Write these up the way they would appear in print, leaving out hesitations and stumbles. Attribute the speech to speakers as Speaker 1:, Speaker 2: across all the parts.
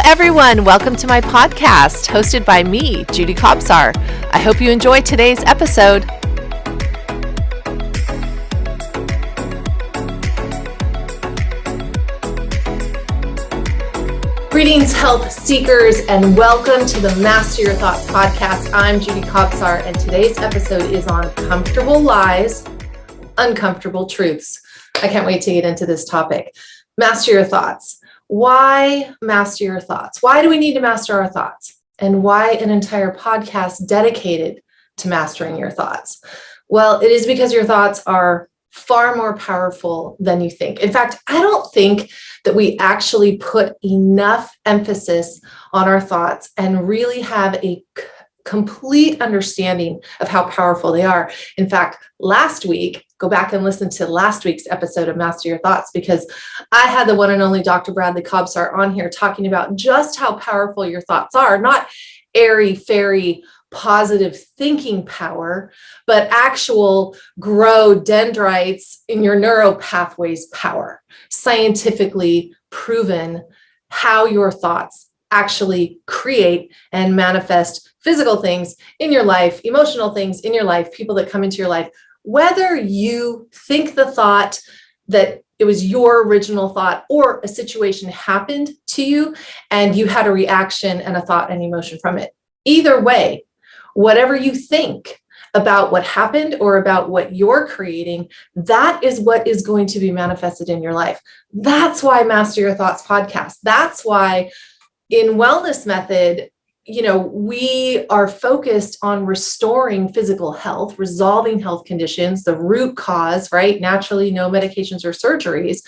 Speaker 1: everyone. Welcome to my podcast, hosted by me, Judy. I hope you enjoy today's episode. Greetings, health seekers, and welcome to the Master Your Thoughts podcast. I'm Judy, and today's episode is on comfortable lies, uncomfortable truths. I can't wait to get into this topic. Master your thoughts. Why master your thoughts? Why do we need to master our thoughts? And why an entire podcast dedicated to mastering your thoughts? Well, it is because your thoughts are far more powerful than you think. In fact, I don't think that we actually put enough emphasis on our thoughts and really have a complete understanding of how powerful they are. In fact, last week, go back and listen to last week's episode of Master Your Thoughts, because I had the one and only Dr. Bradley Kobsar on here talking about just how powerful your thoughts are, not airy, fairy, positive thinking power, but actual grow dendrites in your neural pathways power, scientifically proven how your thoughts actually create and manifest physical things in your life, emotional things in your life, people that come into your life. Whether you think the thought that it was your original thought or a situation happened to you and you had a reaction and a thought and emotion from it. Either way, whatever you think about what happened or about what you're creating, that is what is going to be manifested in your life. That's why Master Your Thoughts podcast. That's why in Wellness Method, we are focused on restoring physical health, resolving health conditions, the root cause, right? Naturally, no medications or surgeries.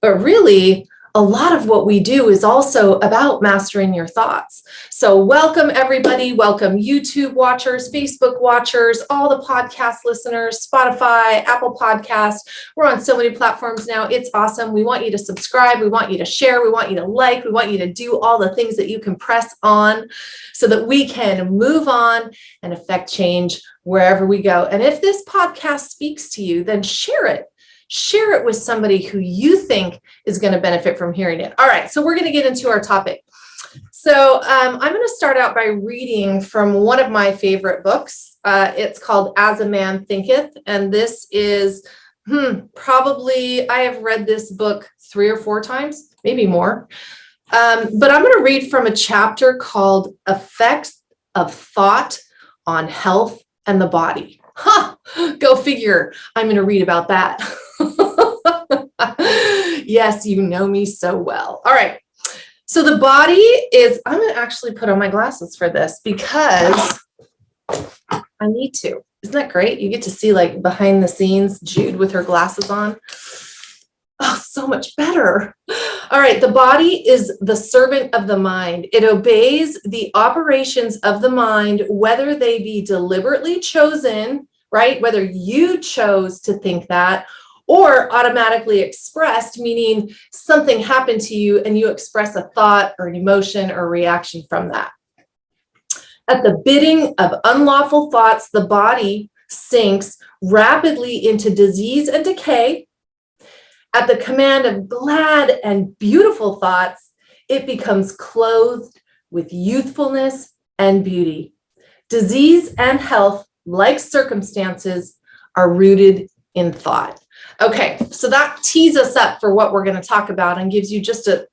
Speaker 1: But really, a lot of what we do is also about mastering your thoughts. So welcome, everybody. Welcome, YouTube watchers, Facebook watchers, all the podcast listeners, Spotify, Apple Podcasts. We're on so many platforms now. It's awesome. We want you to subscribe. We want you to share. We want you to like. We want you to do all the things that you can press on so that we can move on and affect change wherever we go. And if this podcast speaks to you, then share it. Share it with somebody who you think is going to benefit from hearing it. All right, so we're going to get into our topic. So I'm going to start out by reading from one of my favorite books. It's called As a Man Thinketh, and this is probably, I have read this book 3 or 4 times, maybe more. But I'm going to read from a chapter called Effects of Thought on Health and the Body. Go figure. I'm going to read about that. Yes, you know me so well. All right. So the body is, I'm going to actually put on my glasses for this because I need to. Isn't that great? You get to see like behind the scenes Jude with her glasses on. Oh, so much better. All right. The body is the servant of the mind. It obeys the operations of the mind, whether they be deliberately chosen, right? Whether you chose to think that, or automatically expressed, meaning something happened to you and you express a thought or an emotion or reaction from that. At the bidding of unlawful thoughts, the body sinks rapidly into disease and decay. At the command of glad and beautiful thoughts, it becomes clothed with youthfulness and beauty. Disease and health, like circumstances, are rooted in thought. Okay, so that tees us up for what we're going to talk about and gives you just a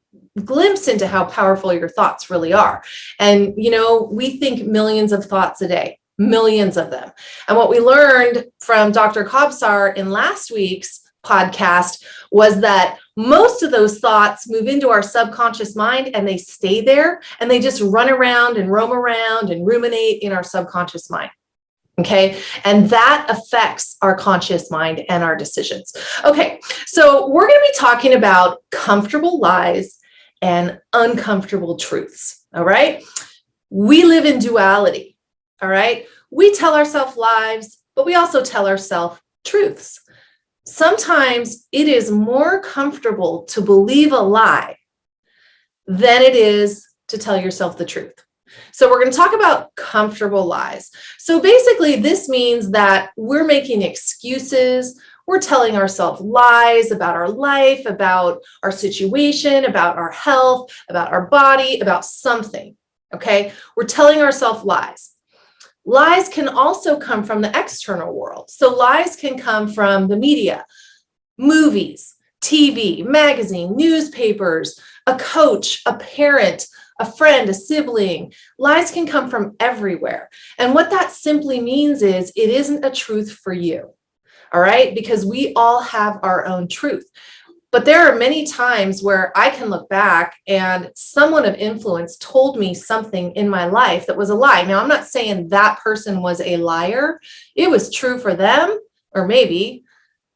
Speaker 1: glimpse into how powerful your thoughts really are. And, we think millions of thoughts a day, millions of them. And what we learned from Dr. Kobsar in last week's podcast was that most of those thoughts move into our subconscious mind and they stay there and they just run around and roam around and ruminate in our subconscious mind. Okay. And that affects our conscious mind and our decisions. Okay. So we're going to be talking about comfortable lies and uncomfortable truths. All right. We live in duality. All right. We tell ourselves lies, but we also tell ourselves truths. Sometimes it is more comfortable to believe a lie than it is to tell yourself the truth. So we're going to talk about comfortable lies. So basically, this means that we're making excuses, We're telling ourselves lies about our life, about our situation, about our health, about our body, about something. Okay? We're telling ourselves lies. Lies can also come from the external world. So lies can come from the media, movies, TV, magazine, newspapers, a coach, a parent, a friend, a sibling. Lies can come from everywhere. And what that simply means is it isn't a truth for you. All right? Because we all have our own truth. But there are many times where I can look back and someone of influence told me something in my life that was a lie. Now, I'm not saying that person was a liar. It was true for them, or maybe,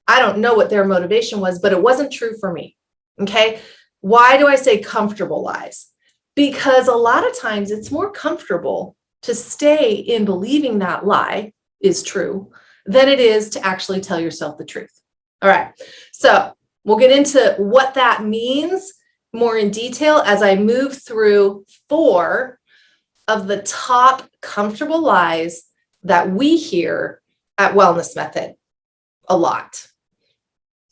Speaker 1: I don't know what their motivation was, but it wasn't true for me. Okay? Why do I say comfortable lies? Because a lot of times it's more comfortable to stay in believing that lie is true than it is to actually tell yourself the truth. All right. So we'll get into what that means more in detail as I move through 4 of the top comfortable lies that we hear at Wellness Method a lot,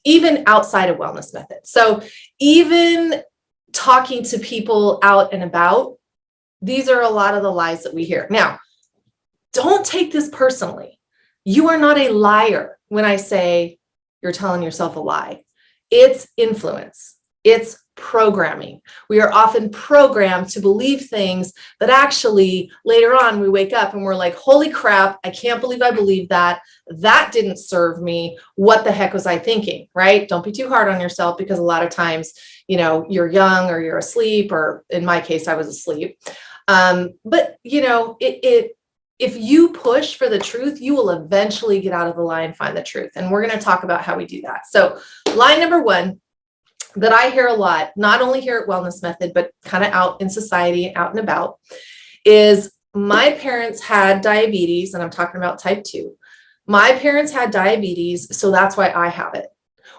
Speaker 1: even outside of Wellness Method. So even talking to people out and about, these are a lot of the lies that we hear. Now, don't take this personally. You are not a liar when I say you're telling yourself a lie. It's influence. It's programming. We are often programmed to believe things that actually later on we wake up and we're like, holy crap, I can't believe I believed that. That didn't serve me. What the heck was I thinking, right? Don't be too hard on yourself because a lot of times, you're young or you're asleep, or in my case, I was asleep. But if you push for the truth, you will eventually get out of the lie and find the truth. And we're going to talk about how we do that. So lie number 1 that I hear a lot, not only here at Wellness Method, but kind of out in society, out and about, is my parents had diabetes, and I'm talking about type 2. My parents had diabetes, so that's why I have it,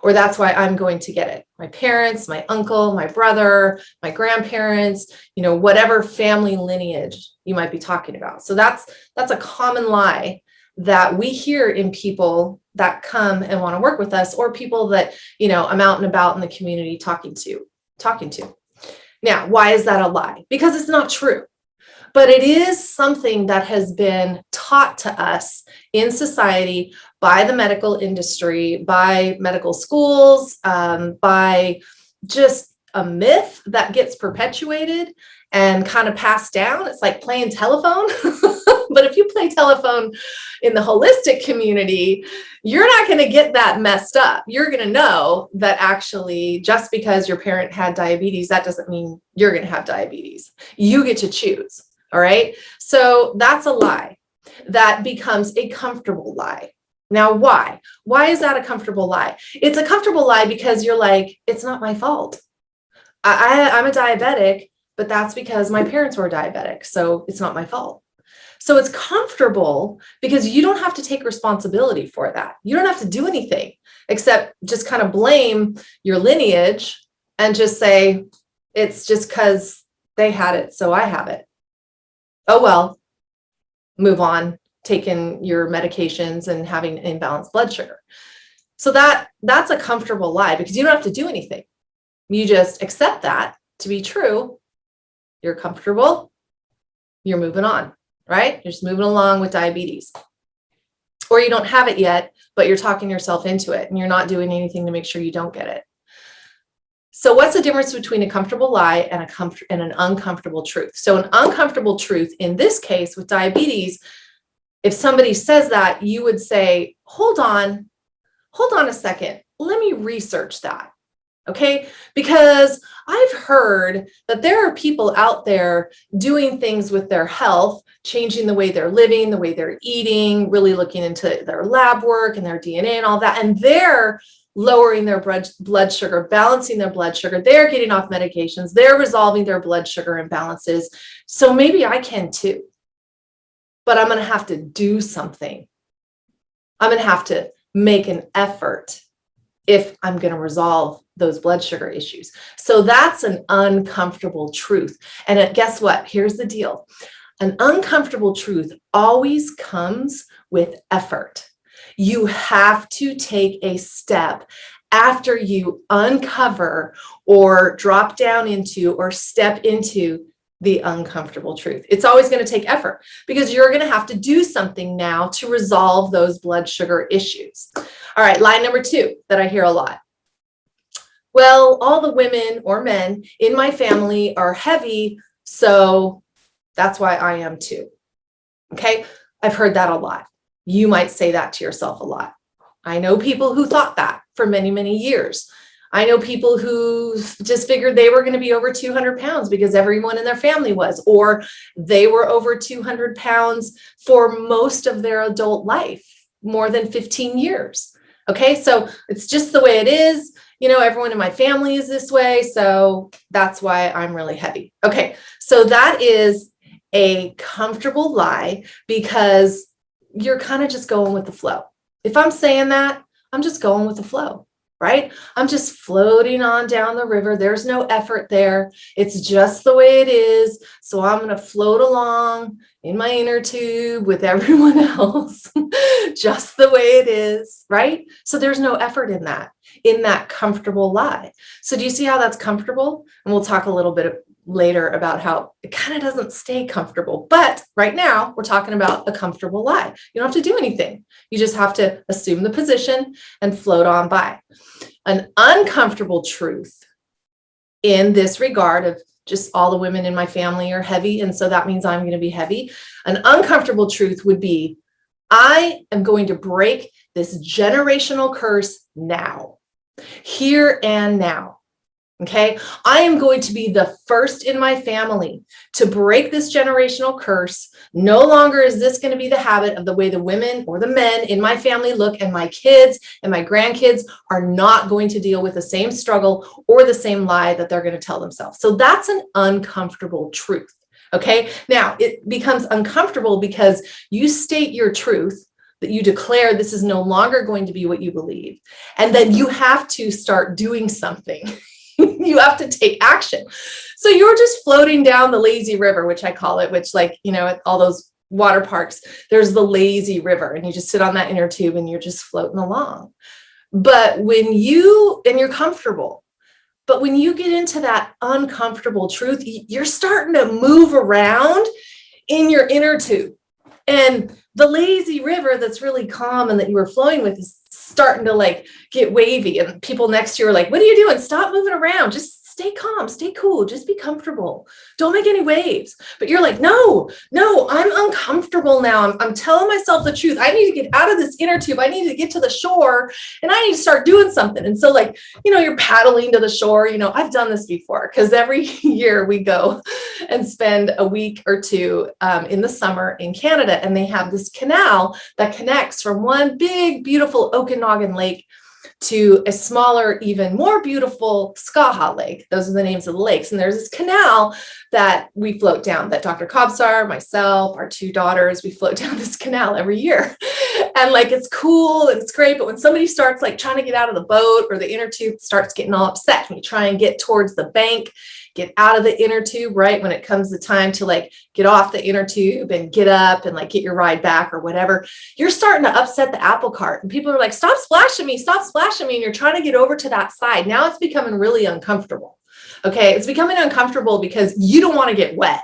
Speaker 1: or that's why I'm going to get it. My parents, my uncle, my brother, my grandparents, whatever family lineage you might be talking about. So that's a common lie that we hear in people that come and want to work with us, or people that, I'm out and about in the community talking to. Now, why is that a lie? Because it's not true. But it is something that has been taught to us in society by the medical industry, by medical schools, by just a myth that gets perpetuated and kind of passed down. It's like playing telephone. But if you play telephone in the holistic community, you're not going to get that messed up. You're going to know that actually just because your parent had diabetes, that doesn't mean you're going to have diabetes. You get to choose. All right. So that's a lie that becomes a comfortable lie. Now, why? Why is that a comfortable lie? It's a comfortable lie because you're like, it's not my fault. I'm a diabetic, but that's because my parents were diabetic. So it's not my fault. So it's comfortable because you don't have to take responsibility for that. You don't have to do anything except just kind of blame your lineage and just say, it's just because they had it, so I have it. Oh, well, move on, taking your medications and having imbalanced blood sugar. So that's a comfortable lie because you don't have to do anything. You just accept that to be true. You're comfortable. You're moving on, right? You're just moving along with diabetes. Or you don't have it yet, but you're talking yourself into it and you're not doing anything to make sure you don't get it. So what's the difference between a comfortable lie and an uncomfortable truth? So an uncomfortable truth, in this case with diabetes, if somebody says that, you would say, hold on a second. Let me research that. Okay? Because I've heard that there are people out there doing things with their health, changing the way they're living, the way they're eating, really looking into their lab work and their DNA and all that. And they're lowering their blood sugar, balancing their blood sugar. They're getting off medications. They're resolving their blood sugar imbalances. So maybe I can too. But I'm going to have to do something. I'm going to have to make an effort if I'm going to resolve those blood sugar issues. So that's an uncomfortable truth. And guess what? Here's the deal. An uncomfortable truth always comes with effort. You have to take a step after you uncover or drop down into or step into the uncomfortable truth. It's always going to take effort because you're going to have to do something now to resolve those blood sugar issues. All right, line number 2 that I hear a lot. Well, all the women or men in my family are heavy, so that's why I am too. Okay, I've heard that a lot. You might say that to yourself a lot. I know people who thought that for many, many years. I know people who just figured they were going to be over 200 pounds because everyone in their family was, or they were over 200 pounds for most of their adult life, more than 15 years. Okay, so it's just the way it is. You know, everyone in my family is this way, so that's why I'm really heavy. Okay, so that is a comfortable lie because you're kind of just going with the flow. If I'm saying that, I'm just going with the flow, right? I'm just floating on down the river. There's no effort there. It's just the way it is. So I'm going to float along in my inner tube with everyone else, just the way it is, right? So there's no effort in that comfortable lie. So do you see how that's comfortable? And we'll talk a little bit later about how it kind of doesn't stay comfortable. But right now we're talking about a comfortable lie. You don't have to do anything. You just have to assume the position and float on by. An uncomfortable truth in this regard of just all the women in my family are heavy, and so that means I'm going to be heavy. An uncomfortable truth would be, I am going to break this generational curse now, here and now. Okay, I am going to be the first in my family to break this generational curse. No longer is this going to be the habit of the way the women or the men in my family look, and my kids and my grandkids are not going to deal with the same struggle or the same lie that they're going to tell themselves. So that's an uncomfortable truth. Okay, now it becomes uncomfortable because you state your truth, that you declare this is no longer going to be what you believe, and then you have to start doing something. You have to take action. So you're just floating down the lazy river, which I call it, which, like, you know, at all those water parks, there's the lazy river, and you just sit on that inner tube and you're just floating along. But when you're comfortable, but when you get into that uncomfortable truth, you're starting to move around in your inner tube. And the lazy river that's really calm and that you were flowing with is starting to like get wavy, and people next to you are like, what are you doing? Stop moving around. Just stay calm, stay cool, just be comfortable. Don't make any waves. But you're like, no, I'm uncomfortable now. I'm telling myself the truth. I need to get out of this inner tube. I need to get to the shore, and I need to start doing something. And so, like, you know, you're paddling to the shore. You know, I've done this before because every year we go and spend a week or two in the summer in Canada, and they have this canal that connects from one big, beautiful Okanagan lake to a smaller, even more beautiful Skaha Lake. Those are the names of the lakes. And there's this canal that we float down, that Dr. Kobsar, myself, our 2 daughters, we float down this canal every year. And like, it's cool and it's great. But when somebody starts like trying to get out of the boat, or the inner tube starts getting all upset, and you try and get towards the bank, get out of the inner tube, right? When it comes the time to like get off the inner tube and get up and like get your ride back or whatever, you're starting to upset the apple cart. And people are like, stop splashing me, stop splashing me. And you're trying to get over to that side. Now it's becoming really uncomfortable. Okay, it's becoming uncomfortable because you don't want to get wet,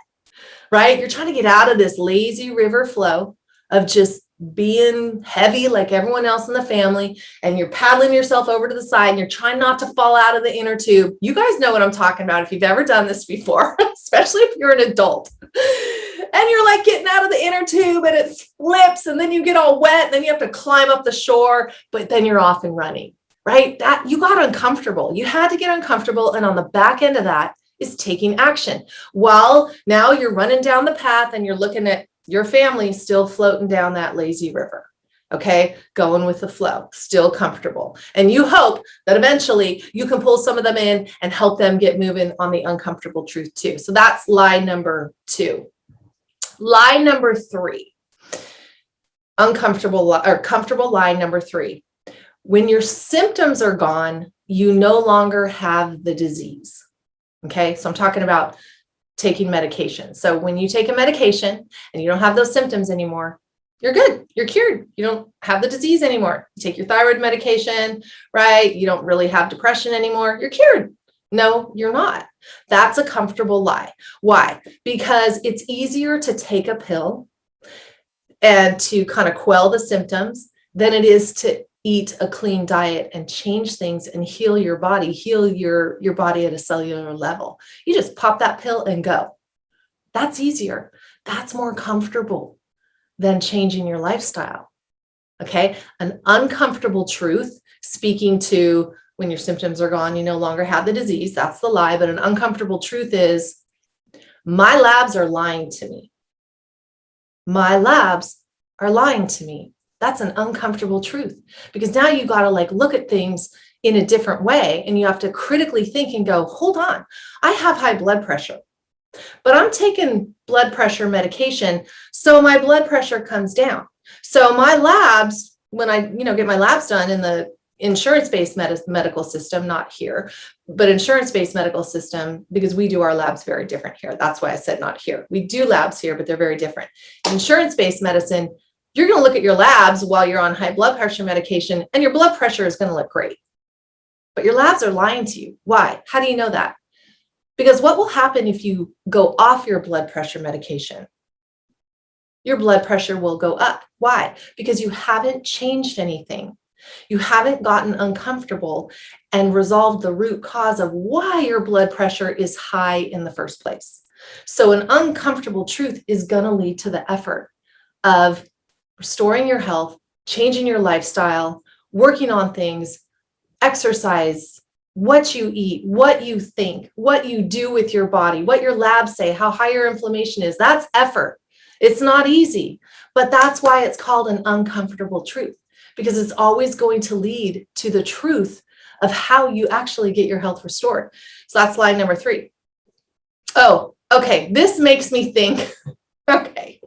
Speaker 1: right? You're trying to get out of this lazy river flow of just being heavy like everyone else in the family, and you're paddling yourself over to the side, and you're trying not to fall out of the inner tube. You guys know what I'm talking about if you've ever done this before, especially if you're an adult. And you're like getting out of the inner tube, and it slips, and then you get all wet, and then you have to climb up the shore, but then you're off and running, right? That you got uncomfortable. You had to get uncomfortable, and on the back end of that is taking action. Well, now you're running down the path, and you're looking at your family still floating down that lazy river, okay? Going with the flow, still comfortable. And you hope that eventually you can pull some of them in and help them get moving on the uncomfortable truth too. So that's lie number 2. Lie number 3, comfortable lie number 3. When your symptoms are gone, you no longer have the disease, okay? So I'm talking about taking medication. So when you take a medication and you don't have those symptoms anymore, You're good. You're cured. You don't have the disease anymore. You take your thyroid medication, right? You don't really have depression anymore. You're cured. No, you're not. That's a comfortable lie. Why? Because it's easier to take a pill and to kind of quell the symptoms than it is to eat a clean diet and change things and heal your body, heal your body at a cellular level. You just pop that pill and go. That's easier. That's more comfortable than changing your lifestyle. Okay. An uncomfortable truth, speaking to when your symptoms are gone, you no longer have the disease. That's the lie. But an uncomfortable truth is my labs are lying to me. My labs are lying to me. That's an uncomfortable truth, because now you got to look at things in a different way, and you have to critically think and go, hold on, I have high blood pressure, but I'm taking blood pressure medication, so my blood pressure comes down. So my labs, when I get my labs done in the insurance-based medical system, not here, but insurance-based medical system, because we do our labs very different here. That's why I said not here. We do labs here, but they're very different. Insurance-based medicine, you're going to look at your labs while you're on high blood pressure medication, and your blood pressure is going to look great. But your labs are lying to you. Why? How do you know that? Because what will happen if you go off your blood pressure medication? Your blood pressure will go up. Why? Because you haven't changed anything. You haven't gotten uncomfortable and resolved the root cause of why your blood pressure is high in the first place. So an uncomfortable truth is going to lead to the effort of restoring your health, changing your lifestyle, working on things, exercise, what you eat, what you think, what you do with your body, what your labs say, how high your inflammation is. That's effort. It's not easy, but that's why it's called an uncomfortable truth, because it's always going to lead to the truth of how you actually get your health restored. So that's line number 3. Oh, okay. This makes me think, okay.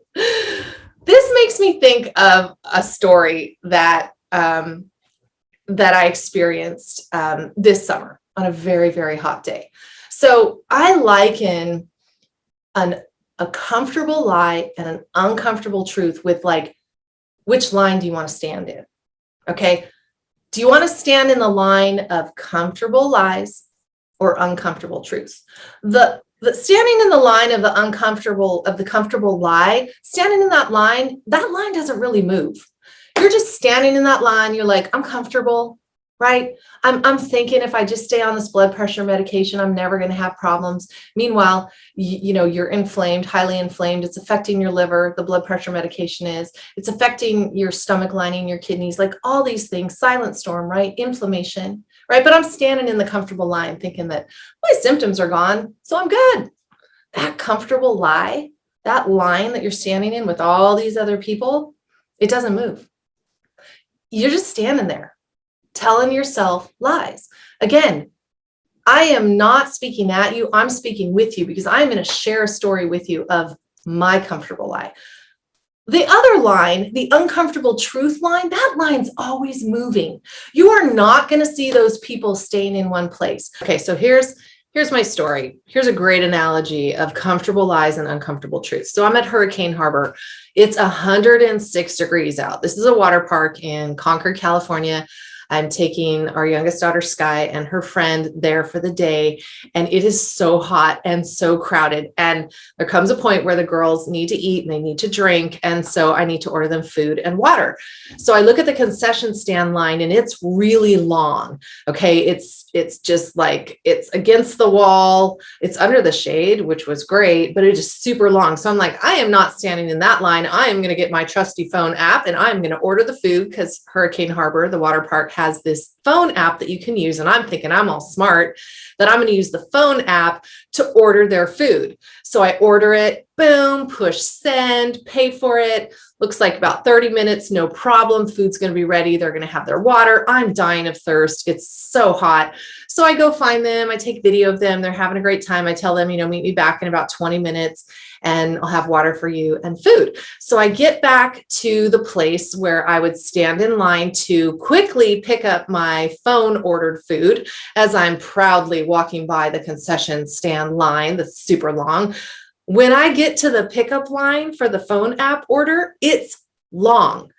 Speaker 1: This makes me think of a story that I experienced this summer on a very, very hot day. So I liken a comfortable lie and an uncomfortable truth with which line do you want to stand in? Okay. Do you want to stand in the line of comfortable lies or uncomfortable truths? The standing in the line of the comfortable lie, standing in that line doesn't really move. You're just standing in that line. You're like, I'm comfortable, right? I'm thinking if I just stay on this blood pressure medication, I'm never going to have problems. Meanwhile, you're inflamed, highly inflamed. It's affecting your liver. The blood pressure medication it's affecting your stomach lining, your kidneys, all these things, silent storm, right? Inflammation, right? But I'm standing in the comfortable line thinking that my symptoms are gone, so I'm good. That comfortable lie, that line that you're standing in with all these other people, it doesn't move. You're just standing there telling yourself lies. Again, I am not speaking at you. I'm speaking with you, because I'm going to share a story with you of my comfortable lie. The other line, the uncomfortable truth line, that line's always moving. You are not going to see those people staying in one place. Okay, so here's my story. Here's a great analogy of comfortable lies and uncomfortable truths. So I'm at Hurricane Harbor. It's 106 degrees out. This is a water park in Concord, California. I'm taking our youngest daughter, Sky, and her friend there for the day. And it is so hot and so crowded. And there comes a point where the girls need to eat and they need to drink. And so I need to order them food and water. So I look at the concession stand line, and it's really long. Okay. It's just it's against the wall. It's under the shade, which was great, but it is super long. So I'm like, I am not standing in that line. I am going to get my trusty phone app and I'm going to order the food, because Hurricane Harbor, the water park, has this phone app that you can use. And I'm thinking I'm all smart that I'm going to use the phone app to order their food. So I order it, boom, push send, pay for it. Looks like about 30 minutes, no problem. Food's going to be ready. They're going to have their water. I'm dying of thirst. It's so hot. So I go find them. I take video of them. They're having a great time. I tell them, meet me back in about 20 minutes and I'll have water for you and food. So I get back to the place where I would stand in line to quickly pick up my phone ordered food as I'm proudly walking by the concession stand line that's super long. When I get to the pickup line for the phone app order, it's long,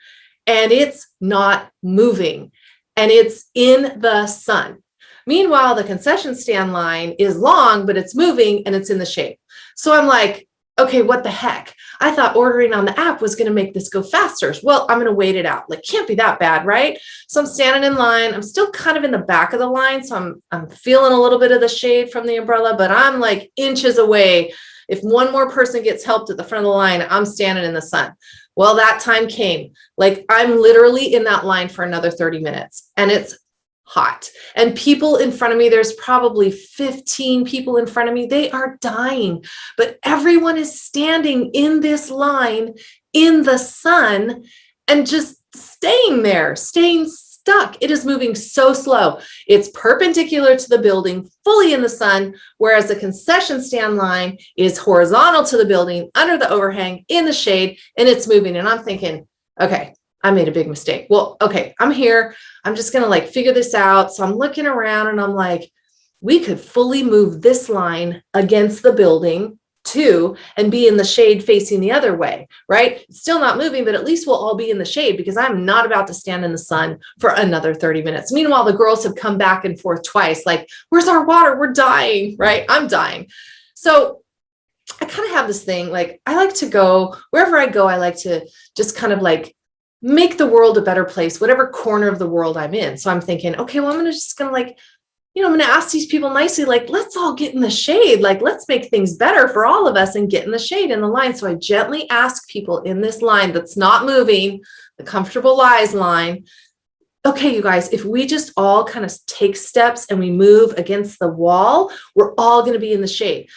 Speaker 1: and it's not moving, and it's in the sun. Meanwhile, the concession stand line is long, but it's moving and it's in the shade. So I'm like, okay, what the heck? I thought ordering on the app was going to make this go faster. Well, I'm going to wait it out. Like, can't be that bad, right? So I'm standing in line. I'm still kind of in the back of the line. So I'm feeling a little bit of the shade from the umbrella, but I'm like inches away. If one more person gets helped at the front of the line, I'm standing in the sun. Well, that time came. Like, I'm literally in that line for another 30 minutes, and it's hot. And people in front of me, there's probably 15 people in front of me. They are dying, but everyone is standing in this line in the sun and just staying there, staying stuck. It is moving so slow. It's perpendicular to the building, fully in the sun, whereas the concession stand line is horizontal to the building, under the overhang, in the shade, and it's moving. And I'm thinking, okay, I made a big mistake. Well, okay, I'm here. I'm just going to like figure this out. So I'm looking around and I'm like, we could fully move this line against the building too and be in the shade facing the other way, right? It's still not moving, but at least we'll all be in the shade because I'm not about to stand in the sun for another 30 minutes. Meanwhile, the girls have come back and forth twice, like, where's our water? We're dying, right? I'm dying. So I kind of have this thing, like, I like to go, wherever I go, I like to just kind of like make the world a better place, whatever corner of the world I'm in. So I'm thinking, okay, well, I'm just going to like, I'm going to ask these people nicely, like, let's all get in the shade. Like, let's make things better for all of us and get in the shade in the line. So I gently ask people in this line that's not moving, the comfortable lies line, okay, you guys, if we just all kind of take steps and we move against the wall, we're all going to be in the shade.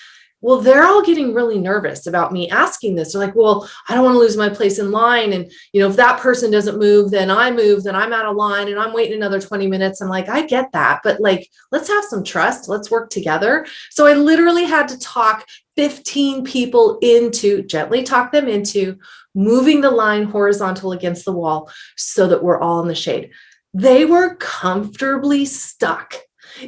Speaker 1: Well, they're all getting really nervous about me asking this. They're like, well, I don't want to lose my place in line. And, if that person doesn't move, then I move, then I'm out of line and I'm waiting another 20 minutes. I'm like, I get that, but like, let's have some trust. Let's work together. So I literally had to talk 15 people gently talk them into moving the line horizontal against the wall so that we're all in the shade. They were comfortably stuck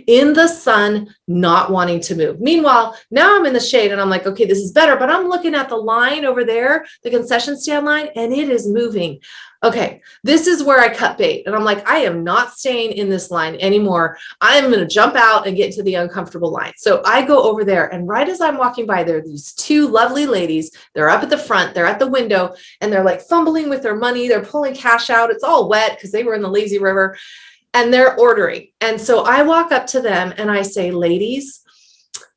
Speaker 1: in the sun, not wanting to move. Meanwhile, now I'm in the shade and I'm like, okay, this is better, but I'm looking at the line over there, the concession stand line, and it is moving. Okay, this is where I cut bait. And I'm like, I am not staying in this line anymore. I'm going to jump out and get to the uncomfortable line. So I go over there, and right as I'm walking by, there are these two lovely ladies. They're up at the front, they're at the window, and they're like fumbling with their money. They're pulling cash out. It's all wet because they were in the lazy river. And they're ordering. And so I walk up to them and I say, ladies,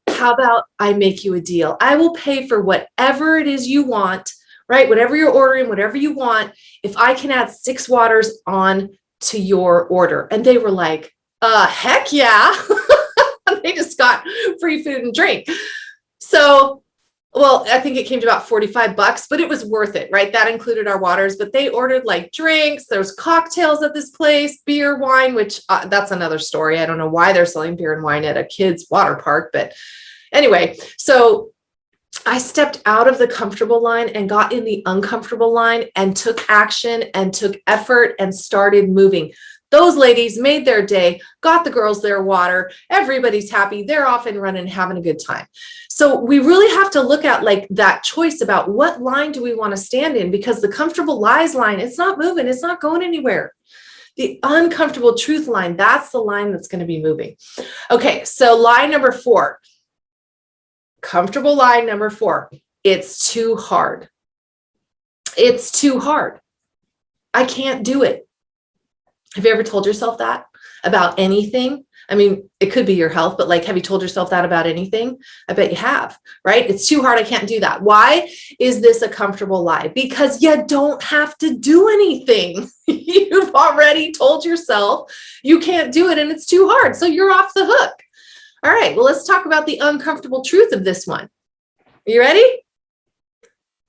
Speaker 1: how about I make you a deal? I will pay for whatever it is you want, right? Whatever you're ordering, whatever you want, if I can add 6 waters on to your order. And they were like, heck yeah. They just got free food and drink. So, well, I think it came to about $45, but it was worth it, right? That included our waters, but they ordered like drinks. There's cocktails at this place, beer, wine, which that's another story. I don't know why they're selling beer and wine at a kid's water park, but anyway, so I stepped out of the comfortable line and got in the uncomfortable line and took action and took effort and started moving. Those ladies made their day, got the girls their water. Everybody's happy. They're off and running, having a good time. So we really have to look at like that choice about what line do we want to stand in, because the comfortable lies line, it's not moving. It's not going anywhere. The uncomfortable truth line, that's the line that's going to be moving. Okay, so lie number 4, comfortable lie number 4. It's too hard. It's too hard. I can't do it. Have you ever told yourself that about anything? I mean, it could be your health, but like, have you told yourself that about anything? I bet you have, right? It's too hard. I can't do that. Why is this a comfortable lie? Because you don't have to do anything. You've already told yourself you can't do it and it's too hard. So you're off the hook. All right, well, let's talk about the uncomfortable truth of this one. Are you ready?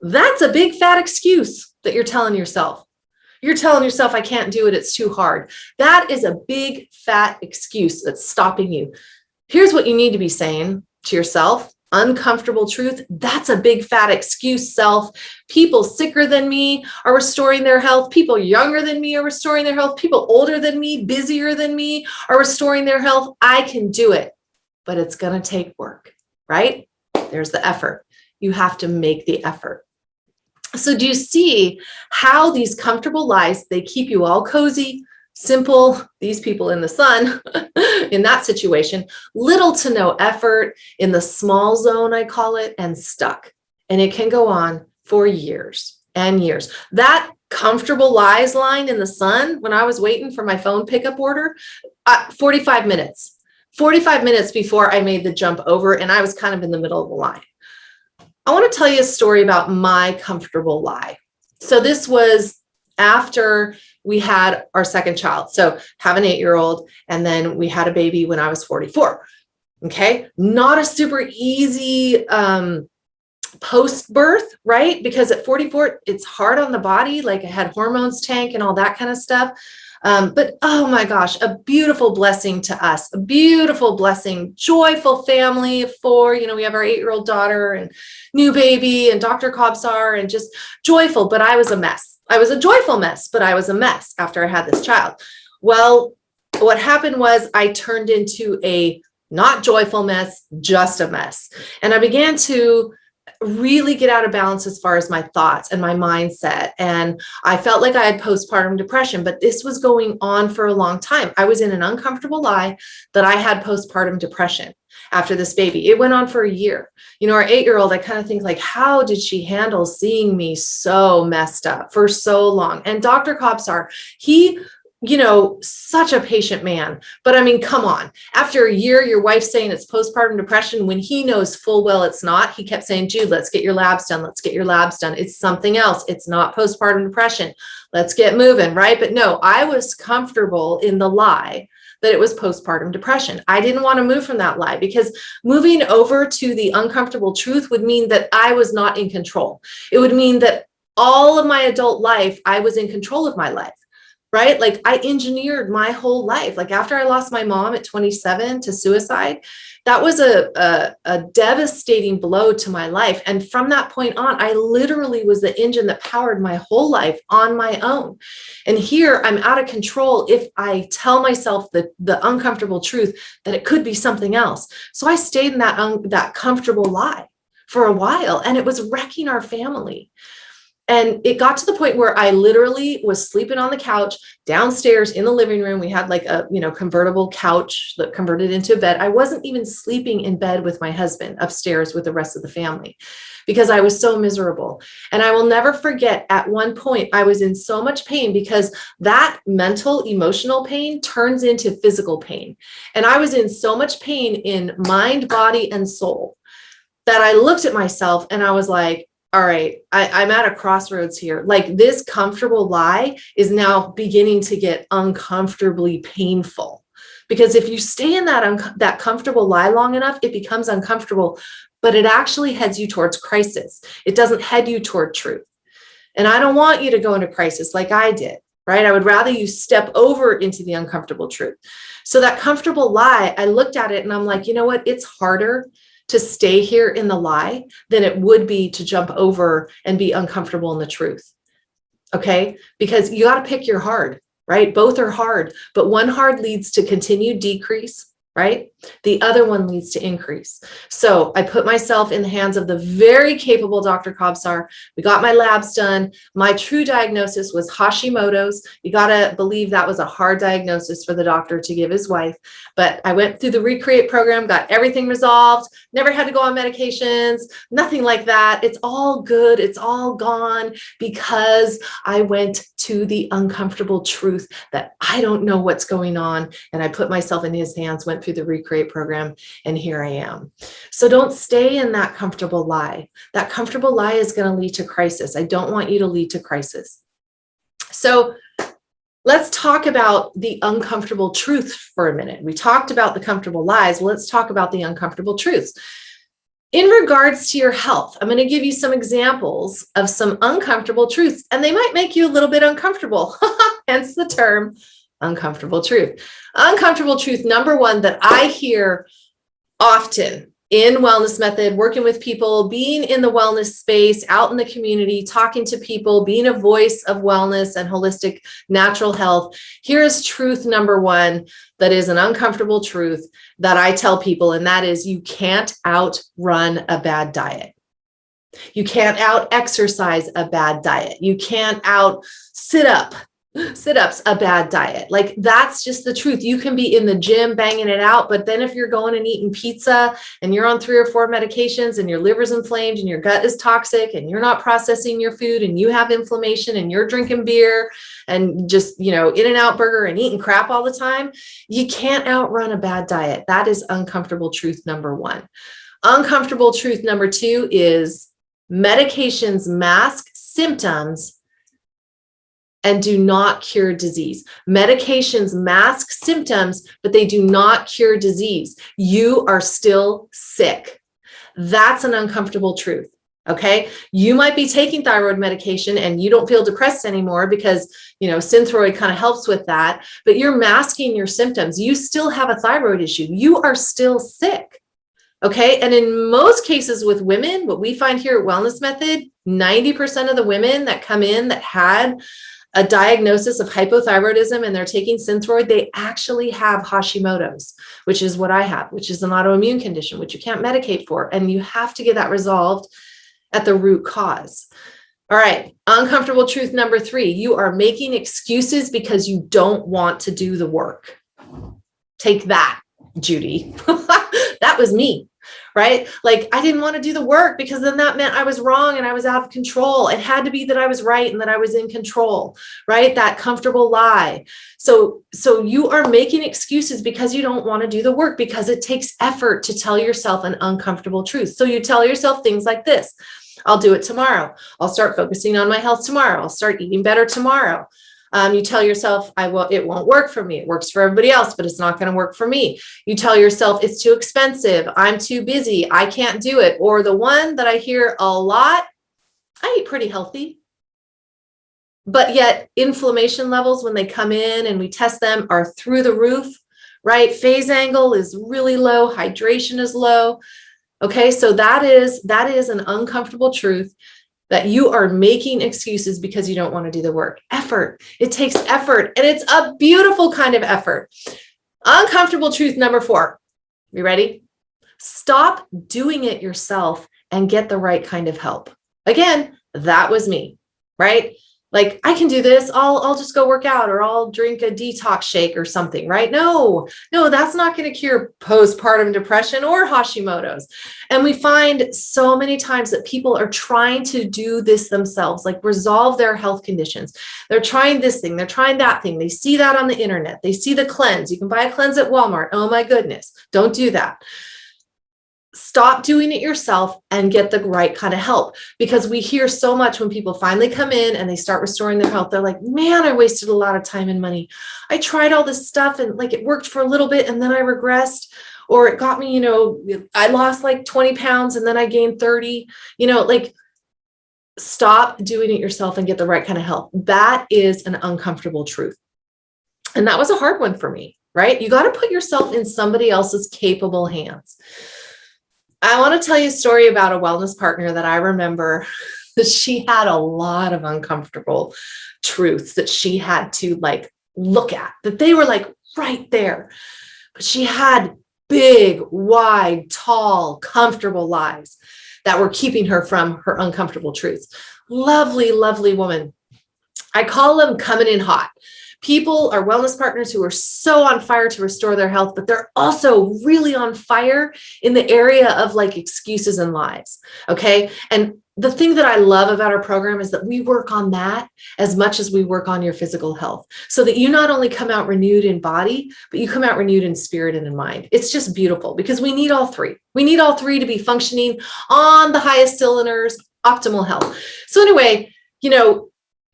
Speaker 1: That's a big fat excuse that you're telling yourself. You're telling yourself, I can't do it. It's too hard. That is a big fat excuse that's stopping you. Here's what you need to be saying to yourself. Uncomfortable truth. That's a big fat excuse, self. People sicker than me are restoring their health. People younger than me are restoring their health. People older than me, busier than me are restoring their health. I can do it, but it's going to take work, right? There's the effort. You have to make the effort. So do you see how these comfortable lies, they keep you all cozy, simple, these people in the sun, in that situation, little to no effort in the small zone, I call it, and stuck. And it can go on for years and years. That comfortable lies line in the sun, when I was waiting for my phone pickup order, 45 minutes. 45 minutes before I made the jump over, and I was kind of in the middle of the line. I want to tell you a story about my comfortable lie. So this was after we had our second child. So have an 8-year-old, and then we had a baby when I was 44. Okay. Not a super easy post-birth, right? Because at 44, it's hard on the body. Like I had hormones tank and all that kind of stuff. But oh my gosh, a beautiful blessing to us, a beautiful blessing, joyful family of 4. We have our 8-year-old daughter and new baby and Dr. Kobsar, and just joyful. But I was a mess. I was a joyful mess, but I was a mess after I had this child. Well, what happened was I turned into a not joyful mess, just a mess. And I began to really get out of balance as far as my thoughts and my mindset. And I felt like I had postpartum depression, but this was going on for a long time. I was in an uncomfortable lie that I had postpartum depression after this baby. It went on for a year. Our 8-year-old, I kind of think like, how did she handle seeing me so messed up for so long? And Dr. Kobsar, he such a patient man. But I mean, come on. After a year, your wife's saying it's postpartum depression when he knows full well it's not. He kept saying, Jude, let's get your labs done. Let's get your labs done. It's something else. It's not postpartum depression. Let's get moving, right? But no, I was comfortable in the lie that it was postpartum depression. I didn't want to move from that lie, because moving over to the uncomfortable truth would mean that I was not in control. It would mean that all of my adult life, I was in control of my life. Right? Like I engineered my whole life. Like after I lost my mom at 27 to suicide, that was a devastating blow to my life. And from that point on, I literally was the engine that powered my whole life on my own. And here I'm out of control if I tell myself the uncomfortable truth that it could be something else. So I stayed in that comfortable lie for a while, and it was wrecking our family. And it got to the point where I literally was sleeping on the couch downstairs in the living room. We had like a, convertible couch that converted into a bed. I wasn't even sleeping in bed with my husband upstairs with the rest of the family because I was so miserable. And I will never forget, at one point, I was in so much pain because that mental, emotional pain turns into physical pain. And I was in so much pain in mind, body, and soul that I looked at myself and I was like, all right, I'm at a crossroads here. Like this comfortable lie is now beginning to get uncomfortably painful, because if you stay in that comfortable lie long enough, it becomes uncomfortable, but it actually heads you towards crisis. It doesn't head you toward truth. And I don't want you to go into crisis like I did, right? I would rather you step over into the uncomfortable truth. So that comfortable lie, I looked at it and I'm like, you know what? It's harder to stay here in the lie than it would be to jump over and be uncomfortable in the truth. Okay? Because you got to pick your hard, right? Both are hard, but one hard leads to continued decrease, right? The other one leads to increase. So I put myself in the hands of the very capable Dr. Kobsar. We got my labs done. My true diagnosis was Hashimoto's. You got to believe that was a hard diagnosis for the doctor to give his wife. But I went through the Recreate program, got everything resolved, never had to go on medications, nothing like that. It's all good. It's all gone because I went to the uncomfortable truth that I don't know what's going on. And I put myself in his hands, went through the Recreate program, and here I am. So don't stay in that comfortable lie. That comfortable lie is going to lead to crisis. I don't want you to lead to crisis. So let's talk about the uncomfortable truth for a minute. We talked about the comfortable lies. Well, let's talk about the uncomfortable truths. In regards to your health, I'm going to give you some examples of some uncomfortable truths, and they might make you a little bit uncomfortable, hence the term uncomfortable truth. Uncomfortable truth number one that I hear often in Wellness Method, working with people, being in the wellness space, out in the community, talking to people, being a voice of wellness and holistic natural health. Here is truth number one that is an uncomfortable truth that I tell people, and that is you can't outrun a bad diet. You can't out exercise a bad diet. You can't out sit-ups a bad diet. Like, that's just the truth. You can be in the gym banging it out, but then if you're going and eating pizza and you're on 3 or 4 medications and your liver's inflamed and your gut is toxic and you're not processing your food and you have inflammation and you're drinking beer and just, In-N-Out burger and eating crap all the time, you can't outrun a bad diet. That is uncomfortable truth number 1. Uncomfortable truth number 2 is medications mask symptoms and do not cure disease. Medications mask symptoms, but they do not cure disease. You are still sick. That's an uncomfortable truth. Okay. You might be taking thyroid medication and you don't feel depressed anymore because, Synthroid kind of helps with that, but you're masking your symptoms. You still have a thyroid issue. You are still sick. Okay. And in most cases with women, what we find here at Wellness Method, 90% of the women that come in that had a diagnosis of hypothyroidism and they're taking Synthroid, they actually have Hashimoto's, which is what I have, which is an autoimmune condition, which you can't medicate for. And you have to get that resolved at the root cause. All right. Uncomfortable truth number 3, you are making excuses because you don't want to do the work. Take that, Judy. That was me. Right? Like, I didn't want to do the work because then that meant I was wrong and I was out of control. It had to be that I was right and that I was in control, right? That comfortable lie. So you are making excuses because you don't want to do the work, because it takes effort to tell yourself an uncomfortable truth. So you tell yourself things like this: I'll do it tomorrow. I'll start focusing on my health tomorrow. I'll start eating better tomorrow. You tell yourself, it won't work for me. It works for everybody else, but it's not going to work for me. You tell yourself it's too expensive. I'm too busy. I can't do it. Or the one that I hear a lot, I eat pretty healthy. But yet inflammation levels, when they come in and we test them, are through the roof, right? Phase angle is really low. Hydration is low. Okay. So that is an uncomfortable truth, that you are making excuses because you don't want to do the work. Effort. It takes effort, and it's a beautiful kind of effort. Uncomfortable truth number 4. You ready? Stop doing it yourself and get the right kind of help. Again, that was me, right? Like, I can do this. I'll just go work out, or I'll drink a detox shake or something, right? No, that's not going to cure postpartum depression or Hashimoto's. And we find so many times that people are trying to do this themselves, like resolve their health conditions. They're trying this thing, they're trying that thing. They see that on the internet. They see the cleanse. You can buy a cleanse at Walmart. Oh my goodness. Don't do that. Stop doing it yourself and get the right kind of help, because we hear so much when people finally come in and they start restoring their health. They're like, man, I wasted a lot of time and money. I tried all this stuff and it worked for a little bit and then I regressed, or it got me, I lost 20 pounds and then I gained 30, stop doing it yourself and get the right kind of help. That is an uncomfortable truth. And that was a hard one for me, right? You got to put yourself in somebody else's capable hands. I want to tell you a story about a wellness partner that I remember. She had a lot of uncomfortable truths that she had to look at, that they were right there. But she had big, wide, tall, comfortable lies that were keeping her from her uncomfortable truths. Lovely, lovely woman. I call them coming in hot. People are wellness partners who are so on fire to restore their health, but they're also really on fire in the area of excuses and lies. Okay. And the thing that I love about our program is that we work on that as much as we work on your physical health, so that you not only come out renewed in body, but you come out renewed in spirit and in mind. It's just beautiful, because we need all three. We need all three to be functioning on the highest cylinders, optimal health. So anyway,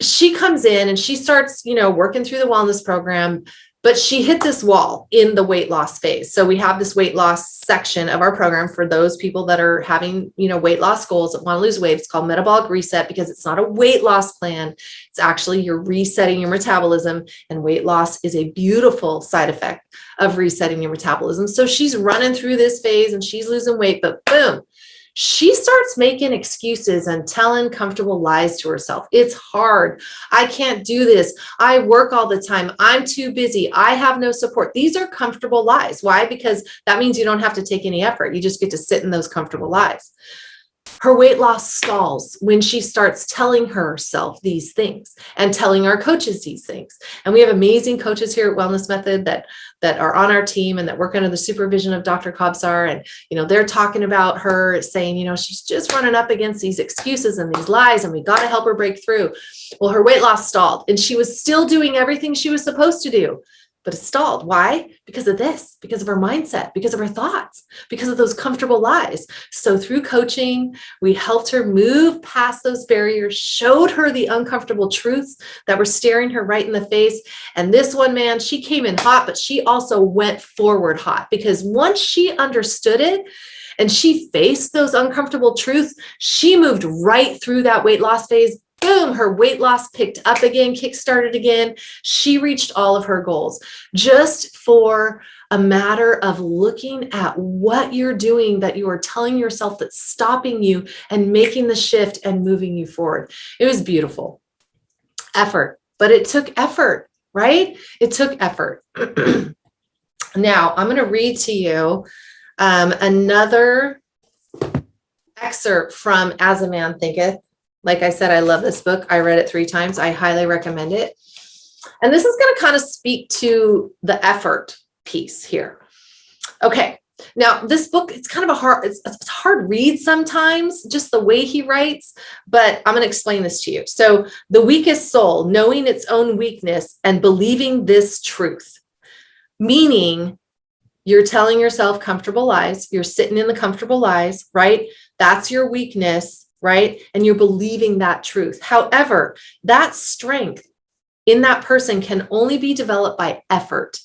Speaker 1: she comes in and she starts, working through the wellness program, but she hit this wall in the weight loss phase. So we have this weight loss section of our program for those people that are having, weight loss goals, that want to lose weight. It's called Metabolic Reset, because it's not a weight loss plan. It's actually you're resetting your metabolism, and weight loss is a beautiful side effect of resetting your metabolism. So she's running through this phase and she's losing weight, but boom, she starts making excuses and telling comfortable lies to herself. It's hard. I can't do this. I work all the time. I'm too busy. I have no support. These are comfortable lies. Why? Because that means you don't have to take any effort. You just get to sit in those comfortable lies. Her weight loss stalls when she starts telling herself these things and telling our coaches these things. And we have amazing coaches here at Wellness Method that are on our team and that work under the supervision of Dr. Kobsar. And, they're talking about her saying, she's just running up against these excuses and these lies, and we got to help her break through. Well, her weight loss stalled, and she was still doing everything she was supposed to do. But it stalled. Why? Because of this, because of her mindset, because of her thoughts, because of those comfortable lies. So through coaching, we helped her move past those barriers, showed her the uncomfortable truths that were staring her right in the face. And this one, man, she came in hot, but she also went forward hot, because once she understood it and she faced those uncomfortable truths, she moved right through that weight loss phase. Boom, her weight loss picked up again, kickstarted again. She reached all of her goals just for a matter of looking at what you're doing that you are telling yourself that's stopping you and making the shift and moving you forward. It was beautiful. Effort, but it took effort, right? It took effort. Now, I'm going to read to you another excerpt from As a Man Thinketh. Like I said, I love this book. I read it 3 times. I highly recommend it. And this is going to kind of speak to the effort piece here. Okay. Now, this book, it's kind of it's hard read sometimes, just the way he writes, but I'm going to explain this to you. So, the weakest soul, knowing its own weakness and believing this truth, meaning you're telling yourself comfortable lies. You're sitting in the comfortable lies, right? That's your weakness. Right? And you're believing that truth. However, that strength in that person can only be developed by effort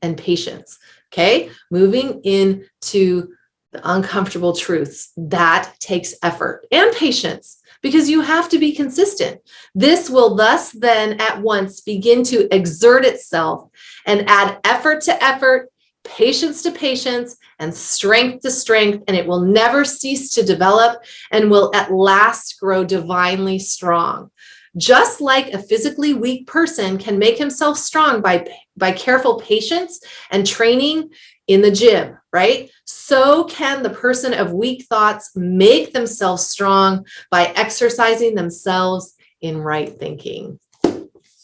Speaker 1: and patience. Okay. Moving into the uncomfortable truths, that takes effort and patience, because you have to be consistent. This will thus then at once begin to exert itself and add effort to effort, patience to patience, and strength to strength, and it will never cease to develop and will at last grow divinely strong. Just like a physically weak person can make himself strong by careful patience and training in the gym, right? So can the person of weak thoughts make themselves strong by exercising themselves in right thinking.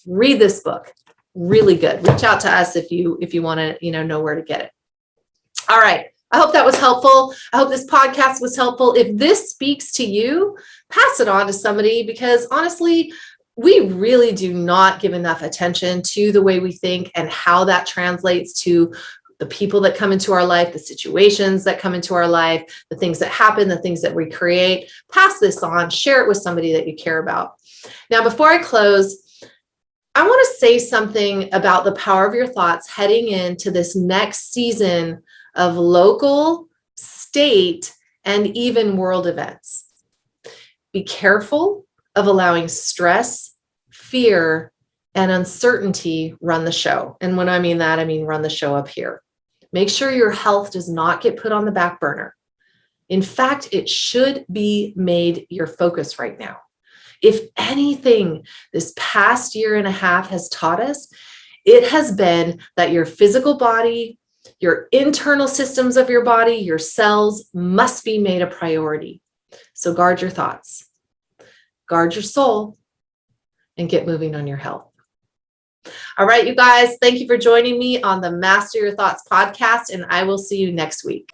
Speaker 1: Read this book. Really good. Reach out to us if you want to, know where to get it. All right. I hope that was helpful. I hope this podcast was helpful. If this speaks to you, pass it on to somebody, because honestly, we really do not give enough attention to the way we think and how that translates to the people that come into our life, the situations that come into our life, the things that happen, the things that we create. Pass this on, share it with somebody that you care about. Now, before I close, I want to say something about the power of your thoughts heading into this next season of local, state, and even world events. Be careful of allowing stress, fear, and uncertainty run the show. And when I mean that, I mean run the show up here. Make sure your health does not get put on the back burner. In fact, it should be made your focus right now. If anything, this past year and a half has taught us, it has been that your physical body, your internal systems of your body, your cells must be made a priority. So guard your thoughts, guard your soul, and get moving on your health. All right, you guys, thank you for joining me on the Master Your Thoughts podcast, and I will see you next week.